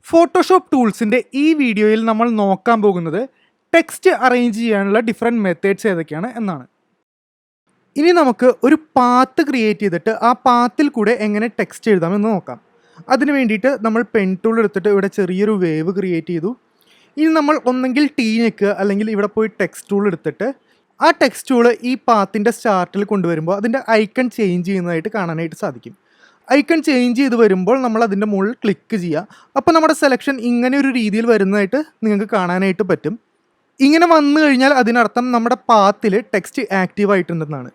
Photoshop ടൂൾസിൻ്റെ ഈ വീഡിയോയിൽ നമ്മൾ നോക്കാൻ പോകുന്നത് ടെക്സ്റ്റ് അറേഞ്ച് ചെയ്യാനുള്ള ഡിഫറെൻറ്റ് മെത്തേഡ്സ് ഏതൊക്കെയാണ് എന്നാണ്. ഇനി നമുക്ക് ഒരു പാത്ത് ക്രിയേറ്റ് ചെയ്തിട്ട് ആ പാത്തിൽ കൂടെ എങ്ങനെ ടെക്സ്റ്റ് എഴുതാമെന്ന് നോക്കാം. അതിന് വേണ്ടിയിട്ട് നമ്മൾ പെൻ ടൂൾ എടുത്തിട്ട് ഇവിടെ ചെറിയൊരു വേവ് ക്രിയേറ്റ് ചെയ്തു. ഇനി നമ്മൾ ഒന്നെങ്കിൽ ടീ ഞെക്കുക അല്ലെങ്കിൽ ഇവിടെ പോയി ടെക്സ്റ്റ് ടൂൾ എടുത്തിട്ട് ആ ടെക്സ്റ്റ് ടൂൾ ഈ പാത്തിൻ്റെ സ്റ്റാർട്ടിൽ കൊണ്ടുവരുമ്പോൾ അതിൻ്റെ ഐക്കൺ ചേഞ്ച് ചെയ്യുന്നതായിട്ട് കാണാനായിട്ട് സാധിക്കും. ഐക്കൺ ചേഞ്ച് ചെയ്ത് വരുമ്പോൾ നമ്മൾ അതിൻ്റെ മുകളിൽ ക്ലിക്ക് ചെയ്യുക. അപ്പോൾ നമ്മുടെ സെലക്ഷൻ ഇങ്ങനെ ഒരു രീതിയിൽ വരുന്നതായിട്ട് നിങ്ങൾക്ക് കാണാനായിട്ട് പറ്റും. ഇങ്ങനെ വന്നു കഴിഞ്ഞാൽ അതിനർത്ഥം നമ്മുടെ പാത്തിൽ ടെക്സ്റ്റ് ആക്റ്റീവ് ആയിട്ടുണ്ടെന്നാണ്.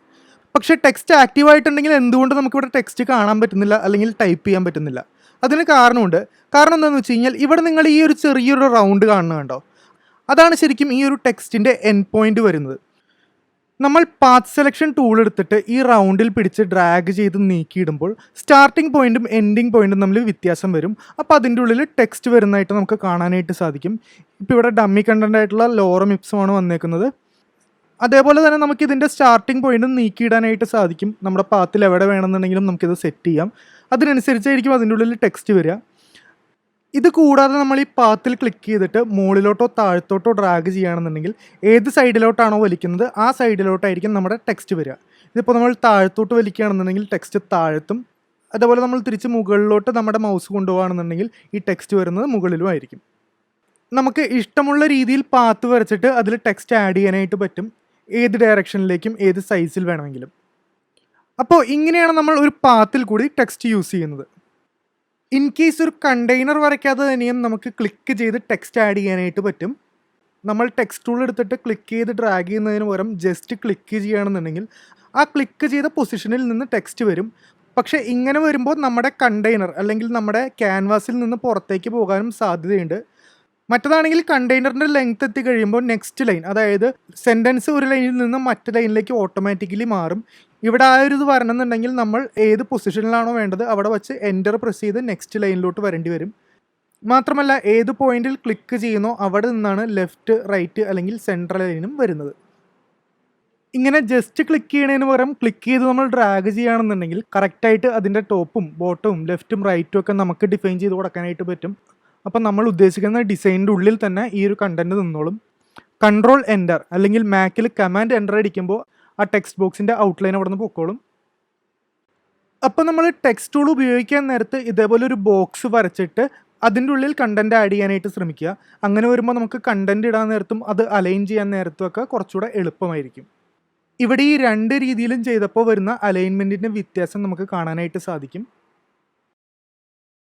പക്ഷേ ടെക്സ്റ്റ് ആക്റ്റീവ് ആയിട്ടുണ്ടെങ്കിൽ എന്തുകൊണ്ട് നമുക്കിവിടെ ടെക്സ്റ്റ് കാണാൻ പറ്റുന്നില്ല അല്ലെങ്കിൽ ടൈപ്പ് ചെയ്യാൻ പറ്റുന്നില്ല? അതിന് കാരണമുണ്ട്. കാരണം എന്താണെന്ന് വെച്ച് കഴിഞ്ഞാൽ ഇവിടെ നിങ്ങൾ ഈ ഒരു ചെറിയൊരു റൗണ്ട് കാണുന്നത് കണ്ടോ? അതാണ് ശരിക്കും ഈ ഒരു ടെക്സ്റ്റിൻ്റെ എൻഡ് പോയിന്റ് വരുന്നത്. നമ്മൾ പാത്ത് സെലക്ഷൻ ടൂൾ എടുത്തിട്ട് ഈ റൗണ്ടിൽ പിടിച്ച് ഡ്രാഗ് ചെയ്ത് നീക്കിയിടുമ്പോൾ സ്റ്റാർട്ടിംഗ് പോയിന്റും എൻഡിങ് പോയിന്റും തമ്മിൽ വ്യത്യാസം വരും. അപ്പോൾ അതിൻ്റെ ഉള്ളിൽ ടെക്സ്റ്റ് വരുന്നതായിട്ട് നമുക്ക് കാണാനായിട്ട് സാധിക്കും. ഇപ്പോൾ ഇവിടെ ഡമ്മി കണ്ടൻ്റ് ആയിട്ടുള്ള ലോറം ഇപ്സമാണ് വന്നേക്കുന്നത്. അതേപോലെ തന്നെ നമുക്ക് ഇതിൻ്റെ സ്റ്റാർട്ടിംഗ് പോയിന്റും നീക്കിയിടാനായിട്ട് സാധിക്കും. നമ്മുടെ പാത്തിൽ എവിടെ വേണമെന്നുണ്ടെങ്കിലും നമുക്കിത് സെറ്റ് ചെയ്യാം. അതിനനുസരിച്ചായിരിക്കും അതിൻ്റെ ഉള്ളിൽ ടെക്സ്റ്റ് വരിക. ഇത് കൂടാതെ നമ്മൾ ഈ പാത്തിൽ ക്ലിക്ക് ചെയ്തിട്ട് മുകളിലോട്ടോ താഴത്തോട്ടോ ഡ്രാഗ് ചെയ്യുകയാണെന്നുണ്ടെങ്കിൽ ഏത് സൈഡിലോട്ടാണോ വലിക്കുന്നത് ആ സൈഡിലോട്ടായിരിക്കും നമ്മുടെ ടെക്സ്റ്റ് വരിക. ഇതിപ്പോൾ നമ്മൾ താഴത്തോട്ട് വലിക്കുകയാണെന്നുണ്ടെങ്കിൽ ടെക്സ്റ്റ് താഴത്തും, അതേപോലെ നമ്മൾ തിരിച്ച് മുകളിലോട്ട് നമ്മുടെ മൗസ് കൊണ്ടുപോകുകയാണെന്നുണ്ടെങ്കിൽ ഈ ടെക്സ്റ്റ് വരുന്നത് മുകളിലും ആയിരിക്കും. നമുക്ക് ഇഷ്ടമുള്ള രീതിയിൽ പാത്ത് വരച്ചിട്ട് അതിൽ ടെക്സ്റ്റ് ആഡ് ചെയ്യാനായിട്ട് പറ്റും, ഏത് ഡയറക്ഷനിലേക്കും ഏത് സൈസിൽ വേണമെങ്കിലും. അപ്പോൾ ഇങ്ങനെയാണ് നമ്മൾ ഒരു പാത്തിൽ കൂടി ടെക്സ്റ്റ് യൂസ് ചെയ്യുന്നത്. ഇൻ കേസ് ഒരു കണ്ടെയ്നർ വരയ്ക്കാതെ തന്നെയും നമുക്ക് ക്ലിക്ക് ചെയ്ത് ടെക്സ്റ്റ് ആഡ് ചെയ്യാനായിട്ട് പറ്റും. നമ്മൾ ടെക്സ്റ്റ് ടൂൾ എടുത്തിട്ട് ക്ലിക്ക് ചെയ്ത് ഡ്രാഗ് ചെയ്യുന്നതിന് പകരം ജസ്റ്റ് ക്ലിക്ക് ചെയ്യുകയാണെന്നുണ്ടെങ്കിൽ ആ ക്ലിക്ക് ചെയ്ത പൊസിഷനിൽ നിന്ന് ടെക്സ്റ്റ് വരും. പക്ഷേ ഇങ്ങനെ വരുമ്പോൾ നമ്മുടെ കണ്ടെയ്നർ അല്ലെങ്കിൽ നമ്മുടെ ക്യാൻവാസിൽ നിന്ന് പുറത്തേക്ക് പോകാനും സാധ്യതയുണ്ട്. മറ്റതാണെങ്കിൽ കണ്ടെയ്നറിൻ്റെ ലെങ്ത് എത്തി കഴിയുമ്പോൾ നെക്സ്റ്റ് ലൈൻ, അതായത് സെൻറ്റൻസ് ഒരു ലൈനിൽ നിന്ന് മറ്റു ലൈനിലേക്ക് ഓട്ടോമാറ്റിക്കലി മാറും. ഇവിടെ ആ ഒരു ഇത് വരണമെന്നുണ്ടെങ്കിൽ നമ്മൾ ഏത് പൊസിഷനിലാണോ വേണ്ടത് അവിടെ വച്ച് എൻ്റർ പ്രസ് ചെയ്ത് നെക്സ്റ്റ് ലൈനിലോട്ട് വരേണ്ടി വരും. മാത്രമല്ല ഏത് പോയിന്റിൽ ക്ലിക്ക് ചെയ്യുന്നോ അവിടെ നിന്നാണ് ലെഫ്റ്റ്, റൈറ്റ് അല്ലെങ്കിൽ സെൻട്രൽ ലൈനും വരുന്നത്. ഇങ്ങനെ ജസ്റ്റ് ക്ലിക്ക് ചെയ്യുന്നതിന് പകരം ക്ലിക്ക് ചെയ്ത് നമ്മൾ ഡ്രാഗ് ചെയ്യുകയാണെന്നുണ്ടെങ്കിൽ കറക്റ്റായിട്ട് അതിൻ്റെ ടോപ്പും ബോട്ടവും ലെഫ്റ്റും റൈറ്റും ഒക്കെ നമുക്ക് ഡിഫൈൻ ചെയ്ത് കൊടുക്കാനായിട്ട് പറ്റും. അപ്പം നമ്മൾ ഉദ്ദേശിക്കുന്ന ഡിസൈനിൻ്റെ ഉള്ളിൽ തന്നെ ഈ ഒരു കണ്ടൻറ്റ് നിന്നോളും. കൺട്രോൾ എൻ്റർ അല്ലെങ്കിൽ മാക്കിൽ കമാൻഡ് എൻ്റർ അടിക്കുമ്പോൾ ആ ടെക്സ്റ്റ് ബോക്സിൻ്റെ ഔട്ട്ലൈൻ അവിടെ നിന്ന് പൊക്കോളും. അപ്പോൾ നമ്മൾ ടെക്സ്റ്റ് ടൂൾ ഉപയോഗിക്കാൻ നേരത്ത് ഇതേപോലെ ഒരു ബോക്സ് വരച്ചിട്ട് അതിൻ്റെ ഉള്ളിൽ കണ്ടൻറ്റ് ആഡ് ചെയ്യാനായിട്ട് ശ്രമിക്കുക. അങ്ങനെ വരുമ്പോൾ നമുക്ക് കണ്ടൻറ്റ് ഇടാൻ നേരത്തും അത് അലൈൻ ചെയ്യാൻ നേരത്തും ഒക്കെ കുറച്ചുകൂടെ എളുപ്പമായിരിക്കും. ഇവിടെ ഈ രണ്ട് രീതിയിലും ചെയ്തപ്പോൾ വരുന്ന അലൈൻമെൻറ്റിൻ്റെ വ്യത്യാസം നമുക്ക് കാണാനായിട്ട് സാധിക്കും.